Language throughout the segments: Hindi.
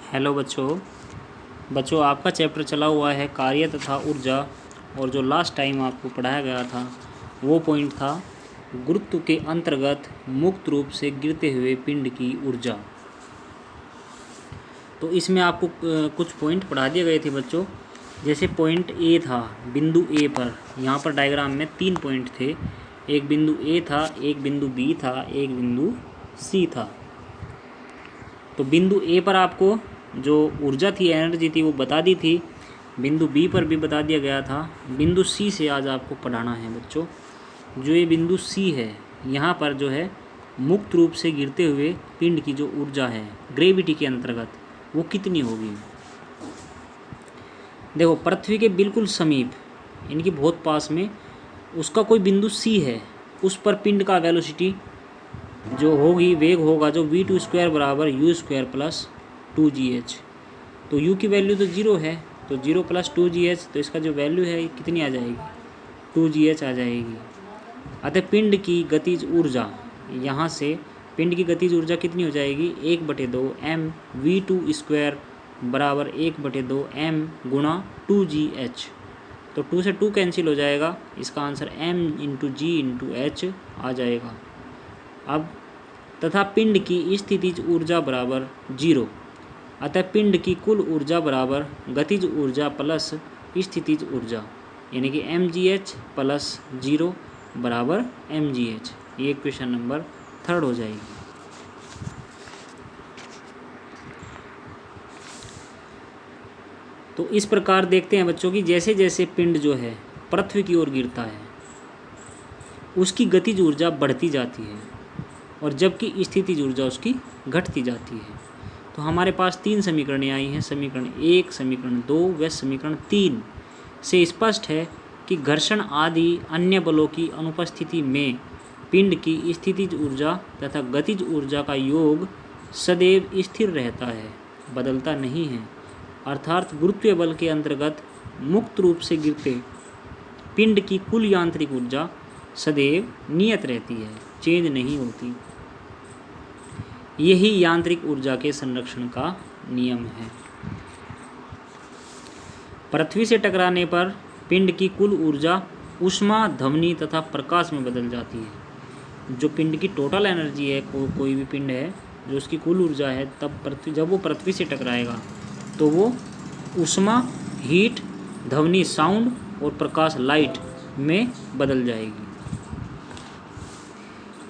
हेलो बच्चों आपका चैप्टर चला हुआ है कार्य तथा ऊर्जा। और जो लास्ट टाइम आपको पढ़ाया गया था वो पॉइंट था गुरुत्व के अंतर्गत मुक्त रूप से गिरते हुए पिंड की ऊर्जा। तो इसमें आपको कुछ पॉइंट पढ़ा दिए गए थे बच्चों। जैसे पॉइंट ए था बिंदु ए पर, यहाँ पर डायग्राम में 3 पॉइंट थे। एक बिंदु ए था, एक बिंदु बी था, एक बिंदु सी था। तो बिंदु ए पर आपको जो ऊर्जा थी, एनर्जी थी, वो बता दी थी। बिंदु बी पर भी बता दिया गया था। बिंदु सी से आज आपको पढ़ाना है बच्चों। जो ये बिंदु सी है, यहाँ पर जो है मुक्त रूप से गिरते हुए पिंड की जो ऊर्जा है ग्रेविटी के अंतर्गत, वो कितनी होगी। देखो, पृथ्वी के बिल्कुल समीप, इनकी बहुत पास में उसका कोई बिंदु सी है, उस पर पिंड का वेलोसिटी जो होगी, वेग होगा जो v² बराबर u² प्लस 2gh। तो u की वैल्यू तो 0 है, तो 0 प्लस 2gh, तो इसका जो वैल्यू है कितनी आ जाएगी, 2gh आ जाएगी। अतः पिंड की गतिज ऊर्जा, यहाँ से पिंड की गतिज ऊर्जा कितनी हो जाएगी, 1/2 m v² बराबर 1/2 m गुणा 2gh। तो 2 से 2 कैंसिल हो जाएगा, इसका आंसर m × g × h आ जाएगा। अब तथा पिंड की स्थितिज ऊर्जा बराबर 0, अतः पिंड की कुल ऊर्जा बराबर गतिज ऊर्जा प्लस स्थितिज ऊर्जा, यानी कि mgh प्लस 0 बराबर mgh। ये क्वेश्चन नंबर 3 हो जाएगी। तो इस प्रकार देखते हैं बच्चों की जैसे जैसे पिंड जो है पृथ्वी की ओर गिरता है उसकी गतिज ऊर्जा बढ़ती जाती है, और जबकि स्थितिज ऊर्जा उसकी घटती जाती है। तो हमारे पास 3 समीकरणें आई हैं, समीकरण 1, समीकरण 2 व समीकरण 3 से स्पष्ट है कि घर्षण आदि अन्य बलों की अनुपस्थिति में पिंड की स्थितिज ऊर्जा तथा गतिज ऊर्जा का योग सदैव स्थिर रहता है, बदलता नहीं है। अर्थात गुरुत्वीय बल के अंतर्गत मुक्त रूप से गिरते पिंड की कुल यांत्रिक ऊर्जा सदैव नियत रहती है, चेंज नहीं होती। यही यांत्रिक ऊर्जा के संरक्षण का नियम है। पृथ्वी से टकराने पर पिंड की कुल ऊर्जा ऊष्मा, ध्वनि तथा प्रकाश में बदल जाती है। जो पिंड की टोटल एनर्जी है, कोई भी पिंड है जो उसकी कुल ऊर्जा है, तब जब वो पृथ्वी से टकराएगा तो वो ऊष्मा, हीट, ध्वनि, साउंड और प्रकाश, लाइट में बदल जाएगी।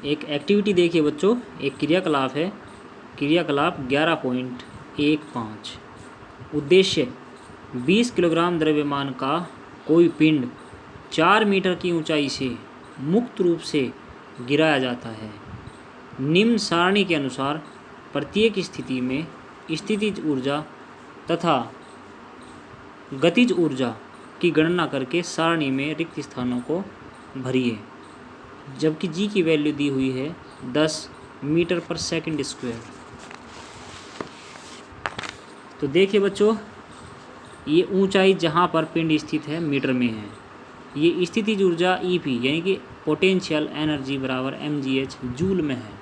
एक एक्टिविटी देखिए बच्चों, एक क्रियाकलाप है, क्रियाकलाप 11.15। उद्देश्य 20 किलोग्राम द्रव्यमान का कोई पिंड 4 मीटर की ऊंचाई से मुक्त रूप से गिराया जाता है। निम्न सारणी के अनुसार प्रत्येक स्थिति में स्थितिज ऊर्जा तथा गतिज ऊर्जा की गणना करके सारणी में रिक्त स्थानों को भरिए। जबकि जी की वैल्यू दी हुई है 10 मीटर पर सेकंड स्क्वायर। तो देखिए बच्चों, ये ऊंचाई जहाँ पर पिंड स्थित है मीटर में है। ये स्थितिज ऊर्जा EP यानी कि पोटेंशियल एनर्जी बराबर mgh जूल में है,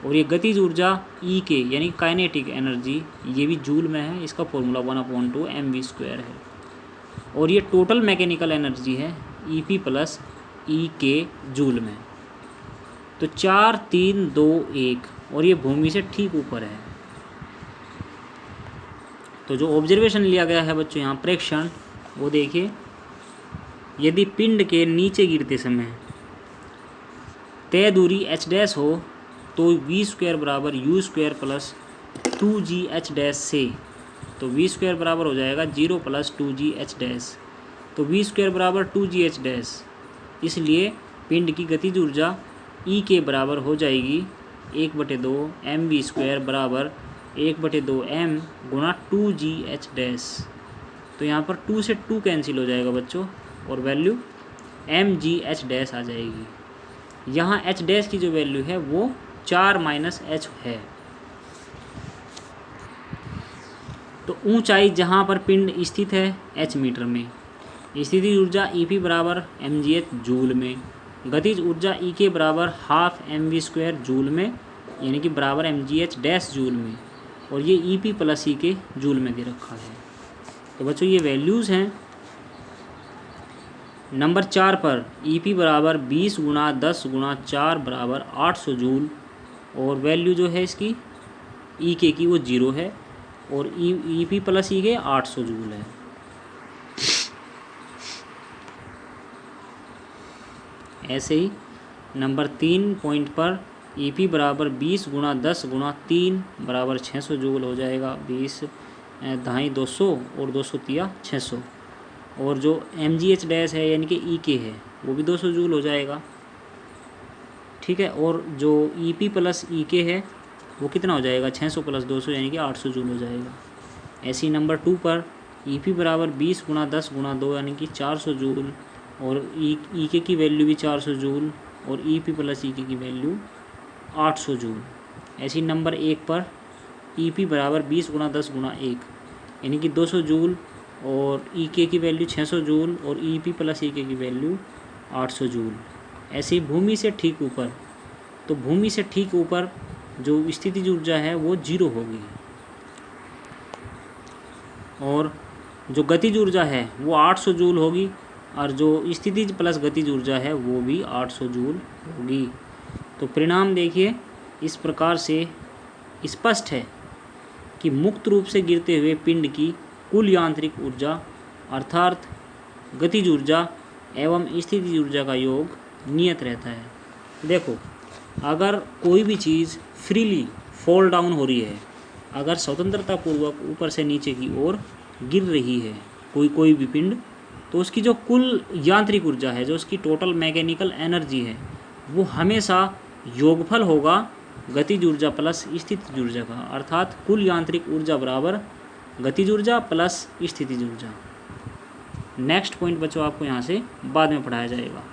और ये गतिज ऊर्जा EK यानी काइनेटिक एनर्जी, ये भी जूल में है। इसका फॉर्मूला 1/2 mv² है। और ये टोटल मैकेनिकल एनर्जी है EP प्लस EK जूल में। तो 4, 3, 2, 1, और ये भूमि से ठीक ऊपर है। तो जो ऑब्जर्वेशन लिया गया है बच्चों यहाँ प्रेक्षण, वो देखिए, यदि पिंड के नीचे गिरते समय तय दूरी h' हो तो v² बराबर u² प्लस 2gh' से, तो v² बराबर हो जाएगा 0 प्लस 2gh', तो v² बराबर 2gh'। इसलिए पिंड की गतिज ऊर्जा E के बराबर हो जाएगी 1/2 mv² बराबर 1/2 m गुणा 2gh'। तो यहाँ पर 2 से 2 कैंसिल हो जाएगा बच्चों, और वैल्यू mgh' आ जाएगी। यहाँ h' की जो वैल्यू है वो 4 - h है। तो ऊंचाई जहाँ पर पिंड स्थित है h मीटर में, स्थितिज ऊर्जा EP बराबर mgh जूल में, गतिज ऊर्जा EK बराबर ½ mv² जूल में, यानी कि बराबर mgh' जूल में। और ये EP प्लस ई के जूल में दे रखा है। तो बच्चों ये वैल्यूज़ हैं। नंबर 4 पर EP बराबर 20 गुणा 10 गुणा 4 बराबर 800 जूल, और वैल्यू जो है इसकी EK की वो 0 है, और EP प्लस ई के 800 जूल है। ऐसे ही नंबर 3 पॉइंट पर EP बराबर 20 गुणा 10 गुणा 3 बराबर 600 जूल हो जाएगा। 20 दहाई 200 और 200 तिया 600, और जो MgH डैश है यानी कि EK है वो भी 200 जूल हो जाएगा। ठीक है, और जो EP प्लस EK है वो कितना हो जाएगा, 600 प्लस 200 यानी कि 800 जूल हो जाएगा। ऐसे ही नंबर 2 पर EP बराबर 20 गुणा 10 गुणा 2 यानी कि 400 जूल, और EK की वैल्यू भी 400 जूल, और EP प्लस EK की वैल्यू 800 जूल। ऐसे ही नंबर 1 पर EP बराबर 20 गुणा 10 गुणा 1 यानी कि 200 जूल, और EK की वैल्यू 600 जूल, और EP प्लस EK की वैल्यू 800 जूल। ऐसे ही भूमि से ठीक ऊपर, तो भूमि से ठीक ऊपर जो स्थितिज ऊर्जा है वो 0 होगी, और जो गतिज ऊर्जा है वो 800 जूल होगी, और जो स्थितिज प्लस गतिज ऊर्जा है वो भी 800 जूल होगी। तो परिणाम देखिए इस प्रकार से स्पष्ट है कि मुक्त रूप से गिरते हुए पिंड की कुल यांत्रिक ऊर्जा अर्थात गतिज ऊर्जा एवं स्थितिज ऊर्जा का योग नियत रहता है। देखो, अगर कोई भी चीज़ फ्रीली फॉल डाउन हो रही है, अगर स्वतंत्रतापूर्वक ऊपर से नीचे की ओर गिर रही है कोई भी पिंड, तो उसकी जो कुल यांत्रिक ऊर्जा है, जो उसकी टोटल मैकेनिकल एनर्जी है, वो हमेशा योगफल होगा गतिज ऊर्जा प्लस स्थितिज ऊर्जा का, अर्थात कुल यांत्रिक ऊर्जा बराबर गतिज ऊर्जा प्लस स्थितिज ऊर्जा। नेक्स्ट पॉइंट बच्चों आपको यहाँ से बाद में पढ़ाया जाएगा।